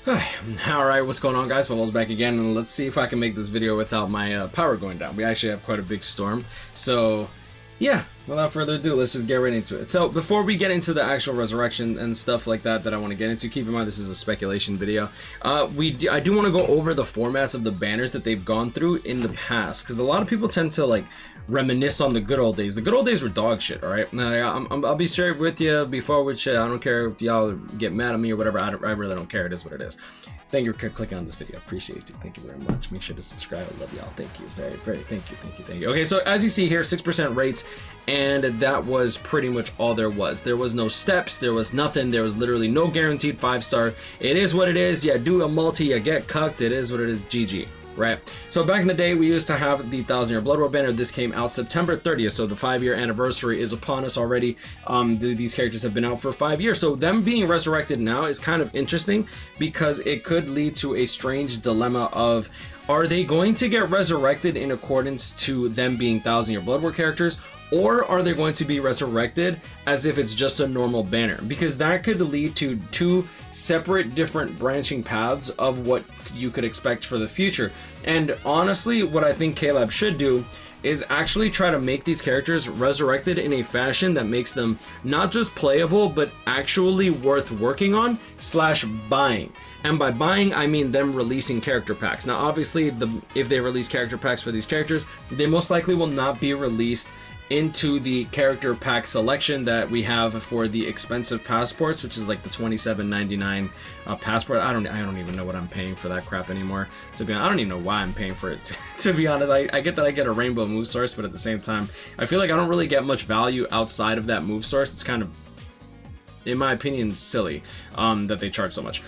Alright, what's going on, guys? Bubbles back again, and let's see if I can make this video without my power going down. We actually have quite a big storm, so yeah, without further ado, let's just get right into it. So before we get into the actual resurrection and stuff like that I want to get into, keep in mind this is a speculation video. I do want to go over the formats of the banners that they've gone through in the past, because a lot of people tend to like reminisce on the good old days. The good old days were dog shit, all right? I'll be straight with you before, which I don't care if y'all get mad at me or whatever. I really don't care. It is what it is. Thank you for clicking on this video. Appreciate you. Thank you very much. Make sure to subscribe. I love y'all. Thank you. Very, thank you. Okay, so as you see here, 6% rates, and that was pretty much all there was. There was no steps. There was nothing. There was literally no guaranteed 5-star. It is what it is. Yeah, do a multi, you get cucked. It is what it is. GG. Right. So back in the day, we used to have the 1,000-year Blood War banner. This came out September 30th, so the 5-year anniversary is upon us already. These characters have been out for 5 years, so them being resurrected now is kind of interesting because it could lead to a strange dilemma of, are they going to get resurrected in accordance to them being 1,000-year Blood War characters, or are they going to be resurrected as if it's just a normal banner? Because that could lead to two separate different branching paths of what you could expect for the future. And honestly, what I think Caleb should do is actually try to make these characters resurrected in a fashion that makes them not just playable, but actually worth working on / buying. And by buying, I mean them releasing character packs. Now, obviously, if they release character packs for these characters, they most likely will not be released into the character pack selection that we have for the expensive passports, which is like the $27.99 passport. I don't even know what I'm paying for that crap anymore. To be honest, I don't even know why I'm paying for it. To be honest, I get that I get a rainbow move source, but at the same time, I feel like I don't really get much value outside of that move source. It's kind of, in my opinion, silly that they charge so much.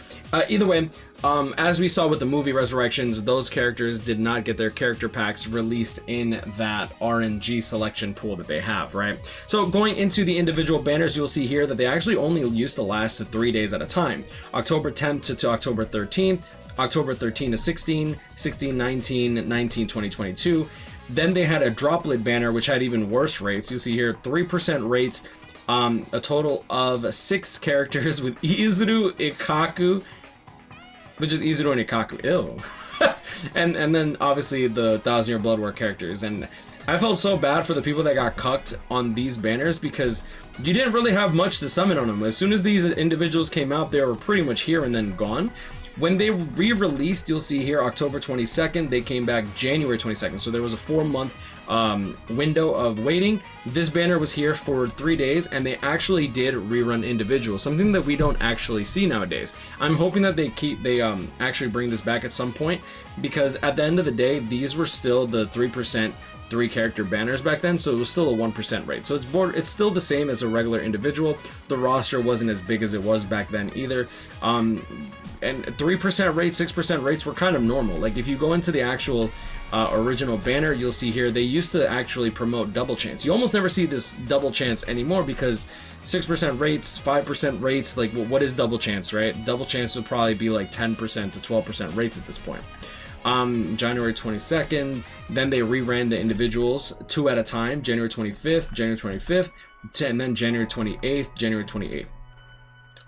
Either way, as we saw with the movie Resurrections, those characters did not get their character packs released in that RNG selection pool that they have, right? So going into the individual banners, you'll see here that they actually only used to last 3 days at a time. October 10th to October 13th, October 13 to 16, 16, 19, 19, 2022. Then they had a droplet banner, which had even worse rates. You'll see here 3% rates, a total of 6 characters with Izuru, Ikaku, which is Izuru and Ikaku, ew. and then obviously the 1,000-year Blood War characters. And I felt so bad for the people that got cucked on these banners because you didn't really have much to summon on them. As soon as these individuals came out, they were pretty much here and then gone. When they re-released, you'll see here October 22nd, they came back January 22nd. So there was a 4-month window of waiting. This banner was here for 3 days, and they actually did rerun individuals, something that we don't actually see nowadays. I'm hoping that they actually bring this back at some point, because at the end of the day, these were still the 3% 3-character banners back then, so it was still a 1% rate. So it's still the same as a regular individual. The roster wasn't as big as it was back then either. And 3% rates, 6% rates were kind of normal. Like if you go into the actual original banner, you'll see here they used to actually promote double chance. You almost never see this double chance anymore because 6% rates, 5% rates, like what is double chance, right? Double chance would probably be like 10% to 12% rates at this point. January 22nd, then they reran the individuals 2 at a time, January 25th, and then January 28th.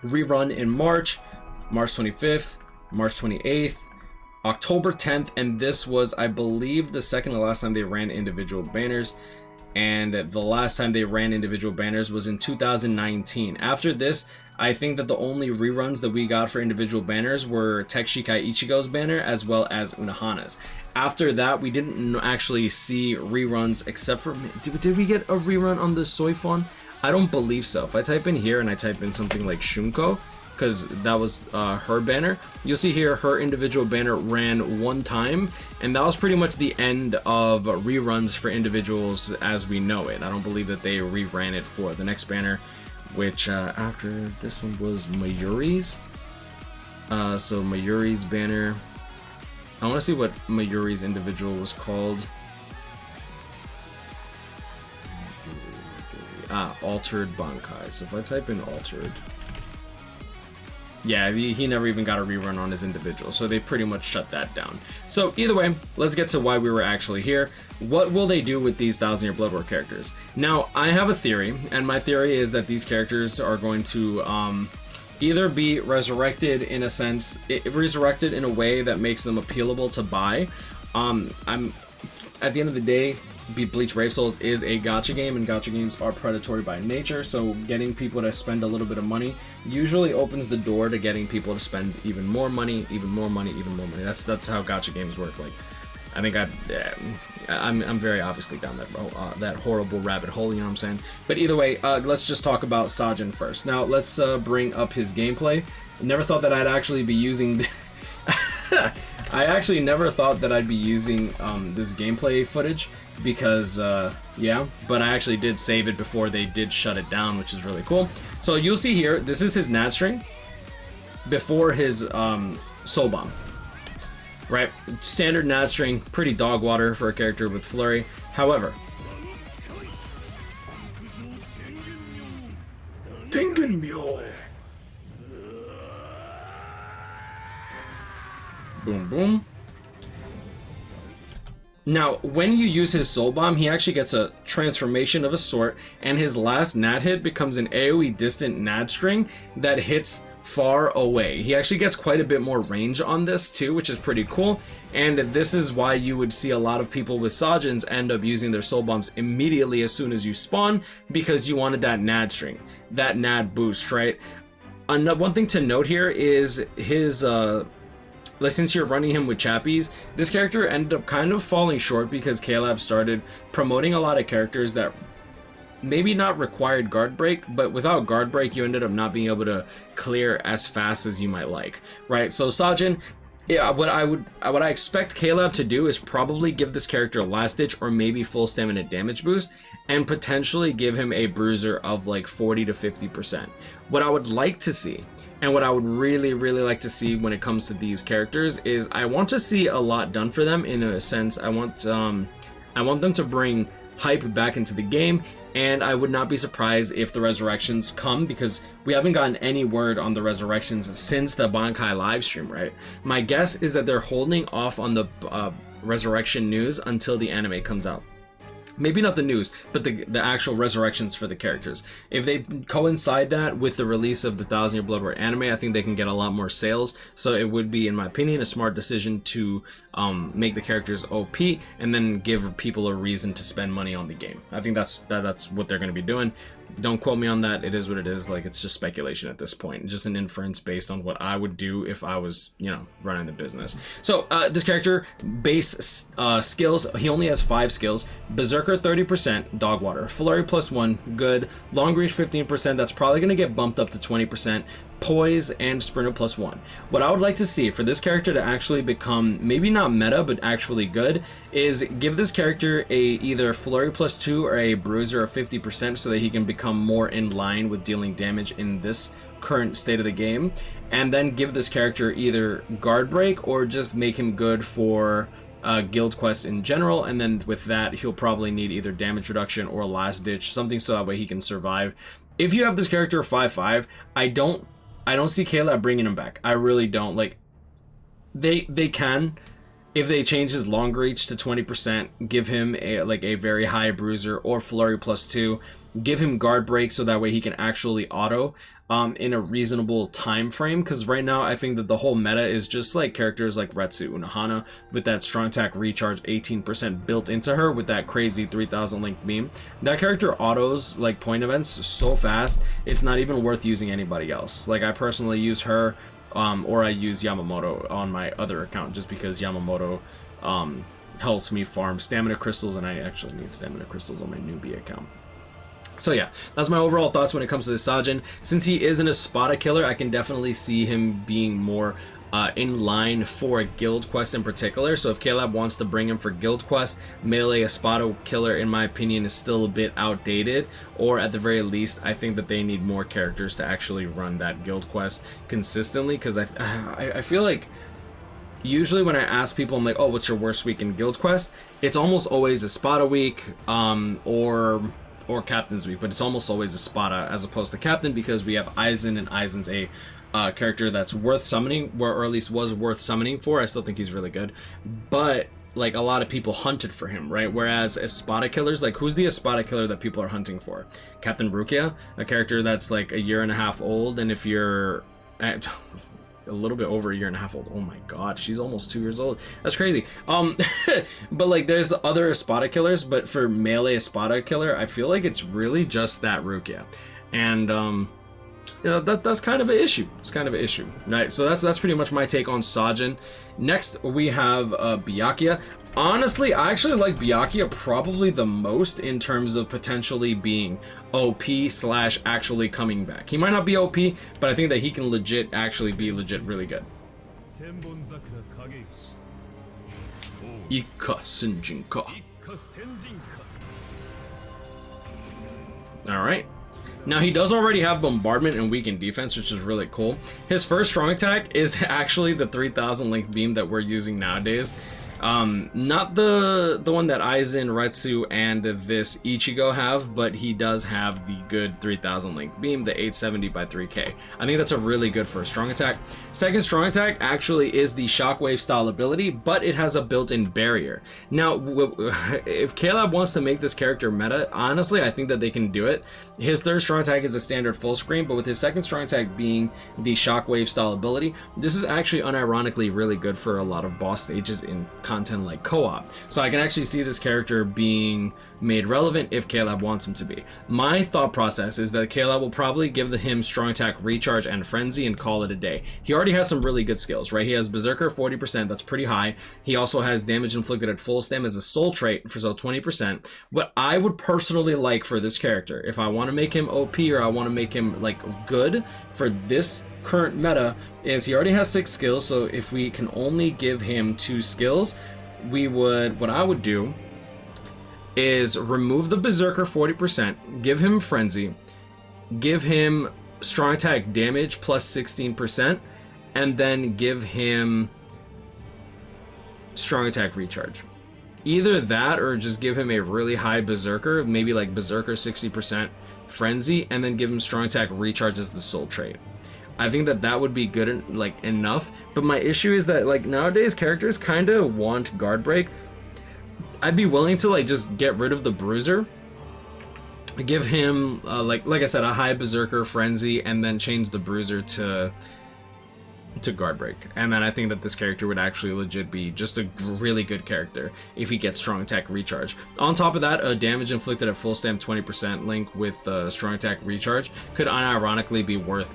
Rerun in March 25th, March 28th, October 10th, and this was, I believe, the second to last time they ran individual banners. And the last time they ran individual banners was in 2019. After this, I think that the only reruns that we got for individual banners were Tekshikai Ichigo's banner as well as Unohana's. After that, we didn't actually see reruns except for... Did we get a rerun on the Soifon? I don't believe so. If I type in here and I type in something like Shunko, because that was her banner, you'll see here her individual banner ran 1 time, and that was pretty much the end of reruns for individuals as we know it. I don't believe that they reran it for the next banner, which after this one was Mayuri's. So Mayuri's banner, I want to see what Mayuri's individual was called. Altered Bankai. So if I type in altered, yeah, he never even got a rerun on his individual, so they pretty much shut that down. So either way, let's get to why we were actually here. What will they do with these 1,000-year Blood War characters? Now, I have a theory, and my theory is that these characters are going to either be resurrected in a sense, resurrected in a way that makes them appealable to buy. I'm at the end of the day, Bleach Brave Souls is a gacha game, and gacha games are predatory by nature, so getting people to spend a little bit of money usually opens the door to getting people to spend even more money, even more money, even more money. That's how gacha games work. Like, I think I'm very obviously down that horrible rabbit hole, you know what I'm saying? But either way, let's just talk about Sajin first. Now, let's bring up his gameplay. I never thought that I'd actually be using... I actually never thought that I'd be using this gameplay footage because, yeah, but I actually did save it before they did shut it down, which is really cool. So you'll see here, this is his nat string before his soul bomb, right? Standard nat string, pretty dog water for a character with flurry. However, Tengenmyo. Boom, boom. Now, when you use his soul bomb, he actually gets a transformation of a sort, and his last nat hit becomes an AoE distant nat string that hits far away. He actually gets quite a bit more range on this too, which is pretty cool. And this is why you would see a lot of people with Sajins end up using their soul bombs immediately as soon as you spawn, because you wanted that nat string, that nat boost, right? One thing to note here is his since you're running him with chappies, this character ended up kind of falling short because Caleb started promoting a lot of characters that maybe not required guard break, but without guard break, you ended up not being able to clear as fast as you might like, right? So Sajin, yeah, what I expect Caleb to do is probably give this character a last ditch or maybe full stamina damage boost, and potentially give him a bruiser of like 40 to 50%. What I would like to see, and what I would really, really like to see when it comes to these characters, is I want to see a lot done for them. In a sense, I want them to bring hype back into the game, and I would not be surprised if the resurrections come, because we haven't gotten any word on the resurrections since the Bankai livestream, right? My guess is that they're holding off on the resurrection news until the anime comes out. Maybe not the news, but the actual resurrections for the characters. If they coincide that with the release of the 1,000 Year Blood War anime, I think they can get a lot more sales. So it would be, in my opinion, a smart decision to make the characters OP and then give people a reason to spend money on the game. I think that's what they're going to be doing. Don't quote me on that. It is what it is. Like, it's just speculation at this point. Just an inference based on what I would do if I was, you know, running the business. So this character, base skills, he only has 5 skills. Berserker 30%, dog water. Flurry +1, good. Long reach 15%, that's probably going to get bumped up to 20%. Poise and Sprinter +1. What I would like to see for this character to actually become maybe not meta but actually good is give this character a either Flurry +2 or a Bruiser of 50% so that he can become more in line with dealing damage in this current state of the game, and then give this character either Guard Break or just make him good for guild quests in general, and then with that he'll probably need either damage reduction or last ditch, something so that way he can survive. If you have this character 5/5, I don't see Caleb bringing him back. I really don't. Like, they can, if they change his long reach to 20%, give him a very high bruiser or flurry +2, give him guard break so that way he can actually auto in a reasonable time frame. Because right now I think that the whole meta is just like characters like Retsu Unohana with that strong attack recharge 18% built into her with that crazy 3000 link beam. That character autos like point events so fast, it's not even worth using anybody else. Like, I personally use her or I use Yamamoto on my other account just because Yamamoto helps me farm stamina crystals, and I actually need stamina crystals on my newbie account. So yeah, that's my overall thoughts when it comes to this Sajin. Since he isn't a Spada killer, I can definitely see him being more in line for a guild quest in particular. So if Caleb wants to bring him for guild quest, melee Espada killer in my opinion is still a bit outdated, or at the very least I think that they need more characters to actually run that guild quest consistently, because I feel like usually when I ask people, I'm like, oh, what's your worst week in guild quest? It's almost always Espada week or Captain's week, but it's almost always Espada as opposed to Captain, because we have Aizen, and Aizen's a character that's worth summoning, or at least was worth summoning for. I still think he's really good, but like a lot of people hunted for him, right? Whereas Espada killers, like who's the Espada killer that people are hunting for? Captain Byakuya, a character that's like a year and a half old, and if you're at a little bit over a year and a half old, oh my god, she's almost 2 years old. That's crazy. But like there's other Espada killers, but for melee Espada killer, I feel like it's really just that Rukia, and you know, that's kind of an issue. It's kind of an issue, right? So that's pretty much my take on Sajin. Next, we have Byakuya. Honestly, I actually like Byakuya probably the most in terms of potentially being OP / actually coming back. He might not be OP, but I think that he can actually be really good. Ika Senjinka. Alright. Now, he does already have bombardment and weakened defense, which is really cool. His first strong attack is actually the 3000 length beam that we're using nowadays. Not the one that Aizen, Retsu, and this Ichigo have, but he does have the good 3000 length beam, the 870 by 3k. I think that's a really good first strong attack. Second strong attack actually is the shockwave style ability, but it has a built-in barrier. Now, if Caleb wants to make this character meta, honestly, I think that they can do it. His third strong attack is a standard full screen, but with his second strong attack being the shockwave style ability, this is actually unironically really good for a lot of boss stages in content like co-op. So I can actually see this character being made relevant if Caleb wants him to be. My thought process is that Caleb will probably give him strong attack, recharge, and frenzy and call it a day. He already has some really good skills, right? He has Berserker 40%, that's pretty high. He also has damage inflicted at full stam as a soul trait for so 20%. What I would personally like for this character, if I want to make him OP or I want to make him like good for this current meta, is he already has 6 skills, so if we can only give him 2 skills, what I would do is remove the Berserker 40%, give him Frenzy, give him strong attack damage plus 16%, and then give him strong attack recharge. Either that or just give him a really high Berserker, maybe like Berserker 60% Frenzy, and then give him strong attack recharge as the soul trait. I think that would be good, like enough. But my issue is that like nowadays characters kind of want guard break. I'd be willing to like just get rid of the bruiser, give him like I said, a high Berserker Frenzy, and then change the bruiser to guard break. And then I think that this character would actually legit be just a really good character if he gets strong attack recharge. On top of that, a damage inflicted at full stam 20% link with strong attack recharge could unironically be worth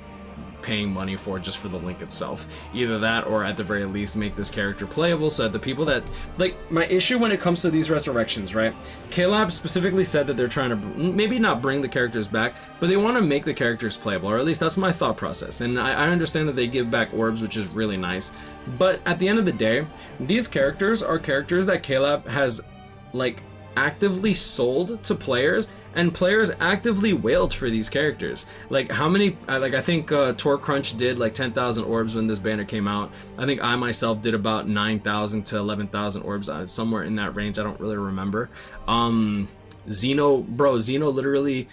paying money for just for the link itself. Either that or at the very least make this character playable so that the people that like my issue when it comes to these resurrections, right? Caleb specifically said that they're trying to maybe not bring the characters back, but they want to make the characters playable, or at least that's my thought process. And I understand that they give back orbs, which is really nice, but at the end of the day, these characters are characters that Caleb has like actively sold to players, and players actively wailed for these characters. Like how many, like I think Torque Crunch did like 10,000 orbs when this banner came out. I think I myself did about 9,000 to 11,000 orbs, somewhere in that range. I don't really remember. Zeno literally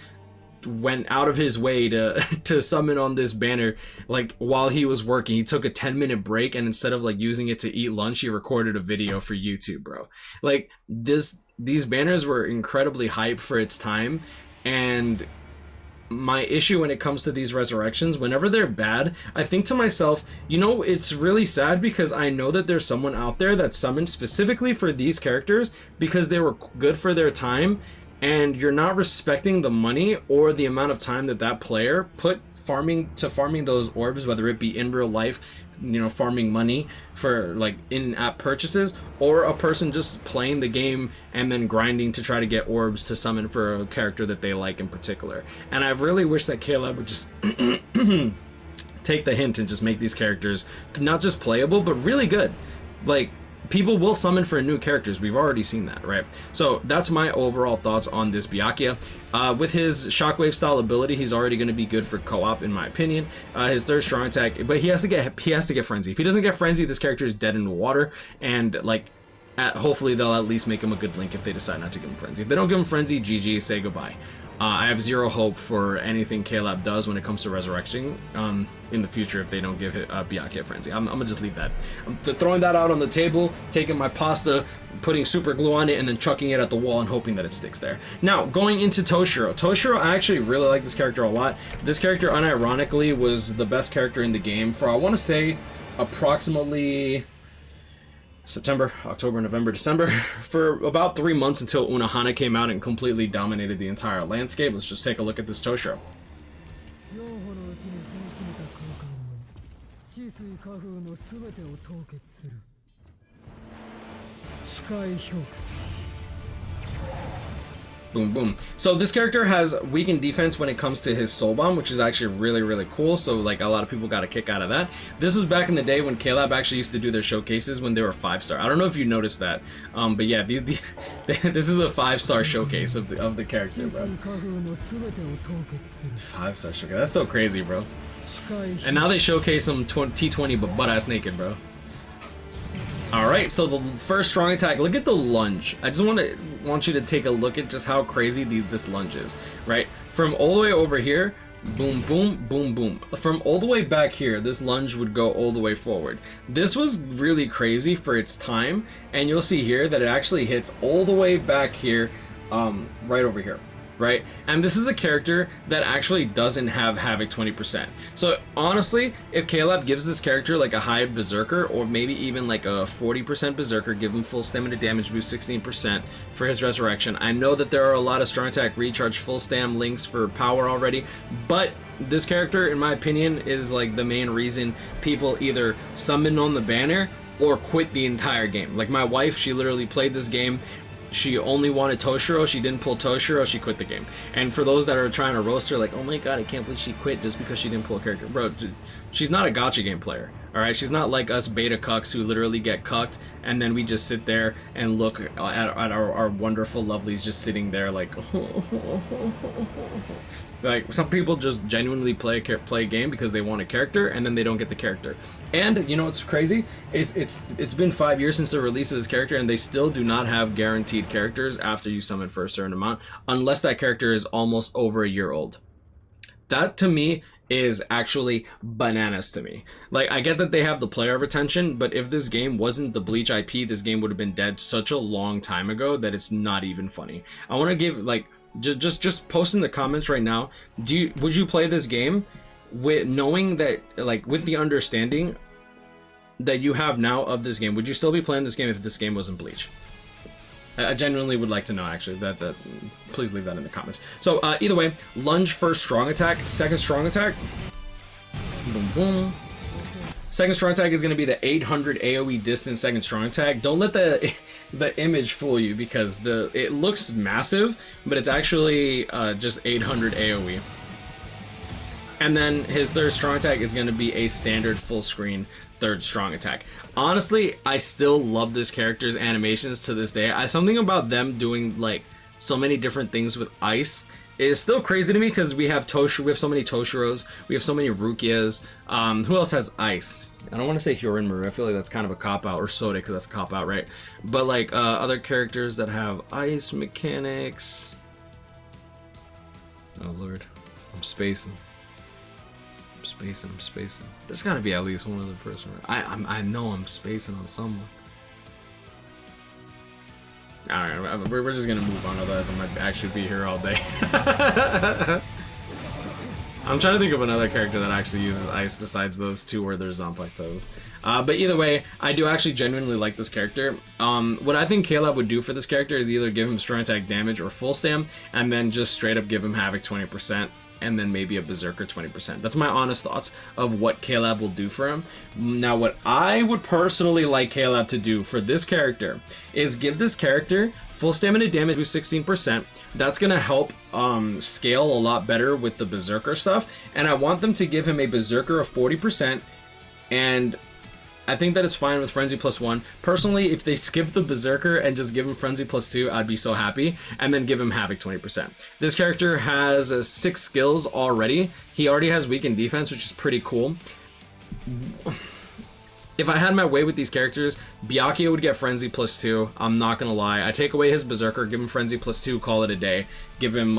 went out of his way to summon on this banner like while he was working. He took a 10-minute break, and instead of like using it to eat lunch, he recorded a video for YouTube, bro. Like these banners were incredibly hype for its time, and my issue when it comes to these resurrections, whenever they're bad, I think to myself, you know, it's really sad because I know that there's someone out there that summoned specifically for these characters because they were good for their time, and you're not respecting the money or the amount of time that player put farming those orbs, whether it be in real life, you know, farming money for like in-app purchases, or a person just playing the game and then grinding to try to get orbs to summon for a character that they like in particular. And I really wish that Caleb would just take the hint and just make these characters not just playable but really good. Like, people will summon for new characters. We've already seen that, right? So that's my overall thoughts on this Byakuya. With his shockwave style ability, he's already going to be good for co-op in my opinion. His third strong attack, but he has to get frenzy. If he doesn't get frenzy, this character is dead in the water, and like hopefully they'll at least make him a good Link if they decide not to give him Frenzy. If they don't give him Frenzy, GG, say goodbye. I have zero hope for anything K-Lab does when it comes to resurrecting in the future if they don't give Byakuya Frenzy. I'm gonna just leave that. I'm throwing that out on the table, taking my pasta, putting super glue on it, and then chucking it at the wall and hoping that it sticks there. Now, going into Toshiro. Toshiro, I actually really like this character a lot. This character, unironically, was the best character in the game for, I want to say, approximately September, October, November, December, for about 3 months until Unohana came out and completely dominated the entire landscape. Let's just take a look at this Toshiro. Boom, boom. So this character has weakened defense when it comes to his soul bomb, which is actually really, really cool. So like a lot of people got a kick out of that. This was back in the day when K-Lab actually used to do their showcases when they were 5-star. I don't know if you noticed that, but yeah, this is a 5-star showcase of the character, bro. 5-star showcase. That's so crazy, bro. And now they showcase him T20 but butt ass naked, bro. Alright, so the first strong attack, look at the lunge. I just want you to take a look at just how crazy this lunge is, right? From all the way over here, boom, boom, boom, boom. From all the way back here, this lunge would go all the way forward. This was really crazy for its time, and you'll see here that it actually hits all the way back here, right over here. Right? And this is a character that actually doesn't have Havoc 20%. So honestly, if K-Lab gives this character like a high Berserker, or maybe even like a 40% Berserker, give him full stamina damage boost 16% for his resurrection. I know that there are a lot of strong attack recharge full stam links for power already, but this character, in my opinion, is like the main reason people either summon on the banner or quit the entire game. Like my wife, she literally played this game. She only wanted Toshiro, she didn't pull Toshiro, she quit the game. And for those that are trying to roast her, like, oh my god, I can't believe she quit just because she didn't pull a character. Bro, she's not a gacha game player, alright? She's not like us beta cucks who literally get cucked, and then we just sit there and look at our wonderful lovelies just sitting there like, like, some people just genuinely play a game because they want a character, and then they don't get the character. And you know what's crazy? It's been 5 years since the release of this character, and they still do not have guaranteed characters after you summon for a certain amount, unless that character is almost over a year old. That to me is actually bananas to me. Like, I get that they have the player retention, but if this game wasn't the Bleach IP, this game would have been dead such a long time ago that it's not even funny. I want to give, like, just post in the comments right now, would you play this game with knowing that, like, with the understanding that you have now of this game? Would you still be playing this game if this game wasn't Bleach? I genuinely would like to know, actually. Please leave that in the comments. So either way, lunge first strong attack, second strong attack, boom boom. Second strong attack is going to be the 800 AoE distance second strong attack. Don't let the image fool you, because it looks massive, but it's actually just 800 AoE. And then his third strong attack is going to be a standard full screen third strong attack. Honestly, I still love this character's animations to this day. Something about them doing like so many different things with ice is still crazy to me, because we have so many Toshiros, we have so many Rukias. Who else has ice? I don't want to say Hyorin Maru, I feel like that's kind of a cop-out, or Sode, because that's a cop-out, right? But like other characters that have ice mechanics. Oh lord, I'm spacing. I'm spacing. There's gotta be at least one other person. I know I'm spacing on someone. Alright, we're just gonna move on, otherwise I might actually be here all day. I'm trying to think of another character that actually uses ice besides those two where there's Zanpakutos. But either way, I do actually genuinely like this character. What I think K-Lab would do for this character is either give him strong attack damage or full stam, and then just straight up give him Havoc 20%. And then maybe a Berserker 20%. That's my honest thoughts of what K-Lab will do for him. Now, what I would personally like K-Lab to do for this character is give this character full stamina damage with 16%. That's going to help scale a lot better with the Berserker stuff. And I want them to give him a Berserker of 40%. And I think that it's fine with Frenzy +1. Personally, if they skip the Berserker and just give him Frenzy +2, I'd be so happy. And then give him Havoc 20%. This character has 6 skills already. He already has weakened defense, which is pretty cool. If I had my way with these characters, Byakuya would get Frenzy +2. I'm not gonna lie. I take away his Berserker, give him Frenzy +2, call it a day. Give him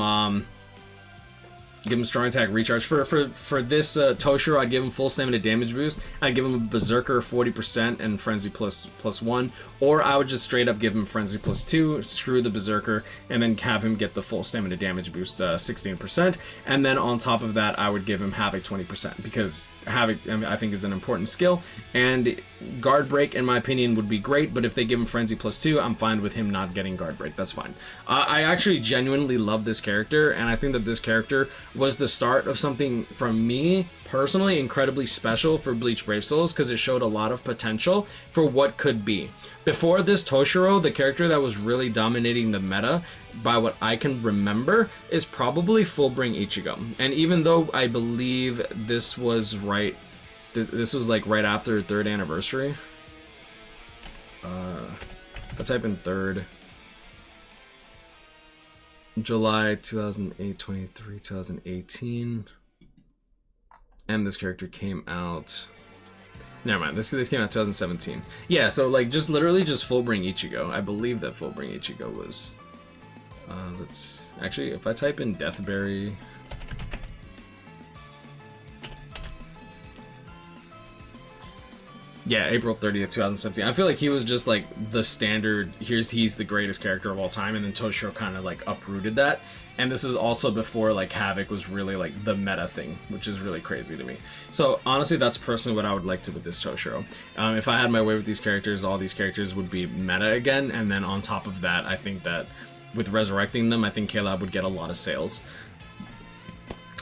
strong attack recharge. For this Toshiro, I'd give him full stamina damage boost. I'd give him a Berserker 40% and Frenzy +1, or I would just straight up give him Frenzy +2, screw the Berserker, and then have him get the full stamina damage boost 16%. And then on top of that, I would give him Havoc 20% because Havoc, I think, is an important skill. And Guard Break, in my opinion, would be great, but if they give him Frenzy +2, I'm fine with him not getting Guard Break. That's fine. I actually genuinely love this character, and I think that this character was the start of something, from me personally, incredibly special for Bleach Brave Souls, because it showed a lot of potential for what could be. Before this, Toshiro, the character that was really dominating the meta, by what I can remember, is probably Fullbring Ichigo. And even though I believe this was right, this was like right after 3rd anniversary. If I type in 3rd, July 2008, 23, 2018, and this character came out. Never mind. This came out 2017. Yeah, so like just literally just Fullbring Ichigo. I believe that Fullbring Ichigo was. Let's actually, if I type in Deathberry. Yeah, April 30th, 2017. I feel like he was just like the standard, he's the greatest character of all time, and then Toshiro kind of like uprooted that. And this is also before like Havoc was really like the meta thing, which is really crazy to me. So honestly, that's personally what I would like to with this Toshiro. If I had my way with these characters, all these characters would be meta again, and then on top of that, I think that with resurrecting them, I think K-Lab would get a lot of sales.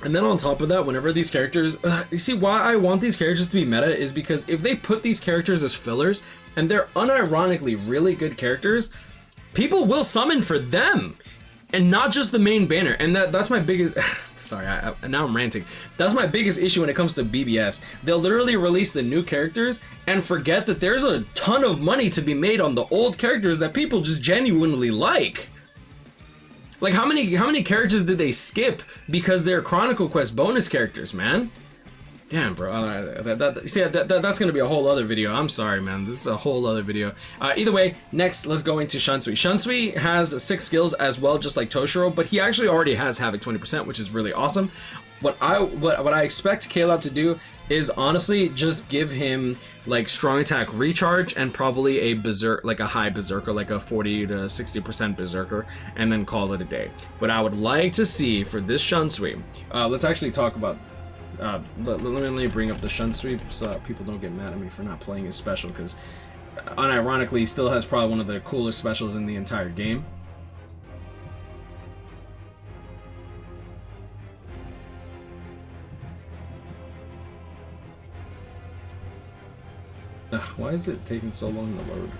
And then on top of that, whenever these characters... you see, why I want these characters to be meta is because if they put these characters as fillers, and they're unironically really good characters, people will summon for them, and not just the main banner. And that's my biggest... Sorry, now I'm ranting. That's my biggest issue when it comes to BBS. They'll literally release the new characters and forget that there's a ton of money to be made on the old characters that people just genuinely like. Like, how many characters did they skip because they're Chronicle Quest bonus characters, man? Damn, bro. That's gonna be a whole other video. I'm sorry, man. This is a whole other video. Either way, next, let's go into Shunsui. Shunsui has 6 skills as well, just like Toshiro, but he actually already has Havoc 20%, which is really awesome. What I expect K-Lab to do is honestly just give him like strong attack recharge and probably a berserk, like a high berserker, like a 40 to 60% berserker, and then call it a day. What I would like to see for this Shunsui, let's actually talk about. Let me bring up the Shunsui so people don't get mad at me for not playing his special, because unironically he still has probably one of the coolest specials in the entire game. Why is it taking so long to load?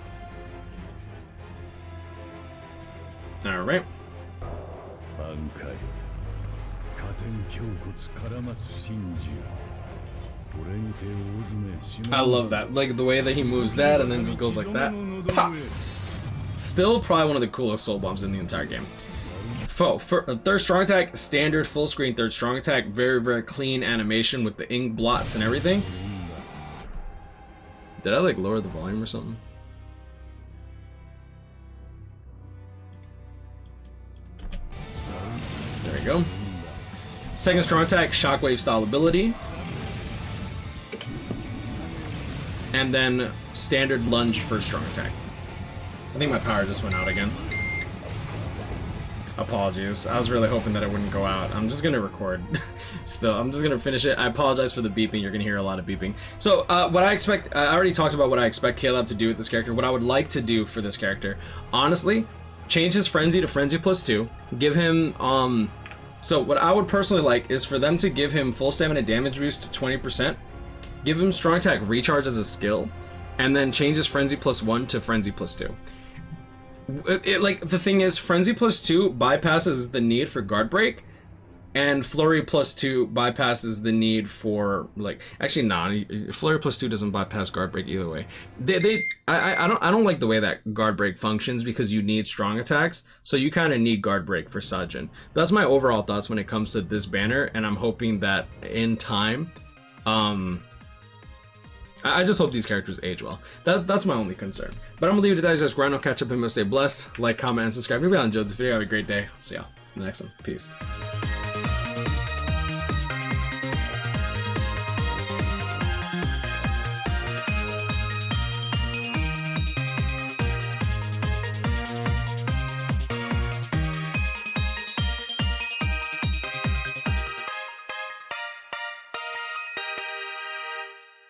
Alright. I love that. Like the way that he moves that and then just goes like that. Pop! Still probably one of the coolest soul bombs in the entire game. For third strong attack, standard full screen third strong attack, very, very clean animation with the ink blots and everything. Did I like lower the volume or something? There we go. Second strong attack, shockwave style ability. And then standard lunge for strong attack. I think my power just went out again. Apologies. I was really hoping that it wouldn't go out. I'm just gonna record. Still, I'm just gonna finish it. I apologize for the beeping. You're gonna hear a lot of beeping. So, what I expect, I already talked about what I expect K-Lab to do with this character. What I would like to do for this character, honestly, change his Frenzy to Frenzy +2. Give him, so what I would personally like is for them to give him full stamina damage boost to 20%. Give him strong attack recharge as a skill, and then change his Frenzy +1 to Frenzy +2. Like, the thing is, Frenzy +2 bypasses the need for Guard Break, and Flurry +2 bypasses the need for, like, actually, nah, Flurry +2 doesn't bypass Guard Break either way. I don't like the way that Guard Break functions, because you need strong attacks, so you kind of need Guard Break for Sajin. That's my overall thoughts when it comes to this banner, and I'm hoping that in time, I just hope these characters age well. That's my only concern. But I'm gonna leave it to that. Just grind, I'll catch up and stay blessed. Like, comment, and subscribe. If you enjoyed this video, have a great day. See y'all in the next one. Peace.